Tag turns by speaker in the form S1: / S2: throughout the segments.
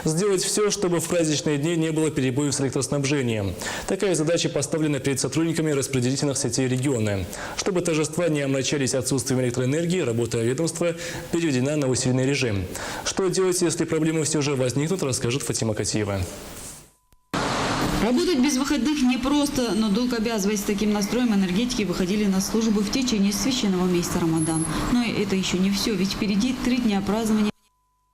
S1: Сделать все, чтобы в праздничные дни не было перебоев с электроснабжением. Такая задача поставлена перед сотрудниками распределительных сетей региона. Чтобы торжества не омрачались отсутствием электроэнергии, работа ведомства переведена на усиленный режим. Что делать, если проблемы все же возникнут, расскажет Фатима Катиева.
S2: Работать без выходных непросто, но долг обязывает. С таким настроем энергетики выходили на службу в течение священного месяца Рамадан. Но это еще не все, ведь впереди 3 дня празднования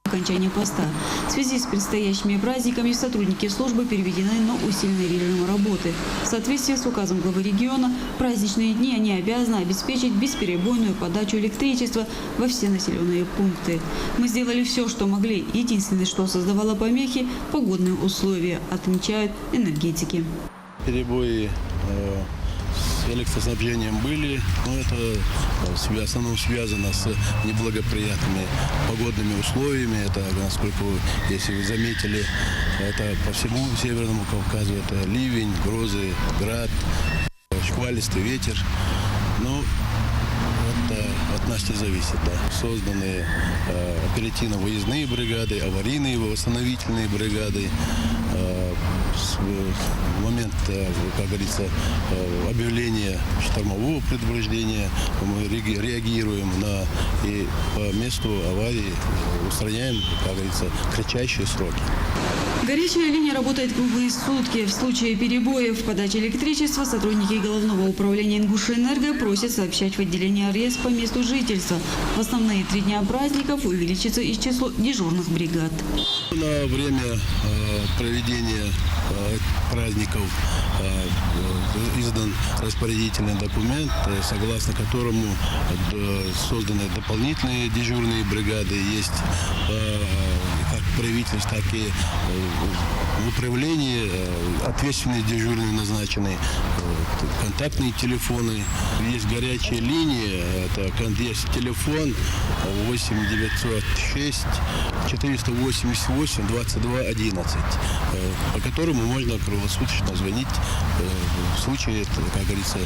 S2: окончания поста. В связи с предстоящими праздниками сотрудники службы переведены на усиленный режим работы. В соответствии с указом главы региона, в праздничные дни они обязаны обеспечить бесперебойную подачу электричества во все населенные пункты. Мы сделали все, что могли. Единственное, что создавало помехи – погодные условия, отмечают энергетики.
S3: Перебои с электроснабжением были, но это в основном связано с неблагоприятными погодными условиями. Это, насколько если вы заметили, это по всему Северному Кавказу. Это ливень, грозы, град, шквалистый ветер. Но это от нас не зависит. Да. Созданы оперативно-выездные бригады, аварийные восстановительные бригады. В момент, как говорится, объявления штормового предупреждения мы реагируем и по месту аварии устраняем, как говорится, кратчайшие сроки.
S2: Горячая линия работает круглые сутки. В случае перебоев в подаче электричества сотрудники Головного управления «Ингушэнерго» просят сообщать в отделение РЭС по месту жительства. В основные 3 дня праздников увеличится и число дежурных бригад.
S3: На время проведения праздников издан распорядительный документ, согласно которому созданы дополнительные дежурные бригады. Есть как правительство, так и в управлении ответственные дежурные назначены, контактные телефоны. Есть горячая линия, есть телефон 8 906 488 22 11, по которому можно круглосуточно звонить в случае, как говорится,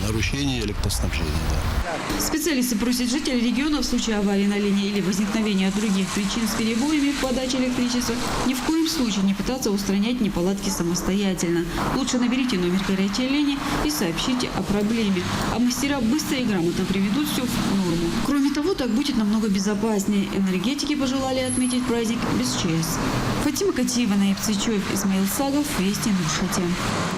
S3: нарушения электроснабжения. Да.
S2: Специалисты просят жителей региона в случае аварии на линии или возникновения других причин с перебоями в подаче электричества ни в коем случае не пытаться устранять неполадки самостоятельно. Лучше наберите номер горячей линии и сообщите о проблеме. А мастера быстро и грамотно приведут все в норму. Кроме того, так будет намного безопаснее. Энергетики пожелали отметить праздник без ЧС. Фатима Катиева, Наиб Цичоев, Исмаил Сагов, Вести Нуршате.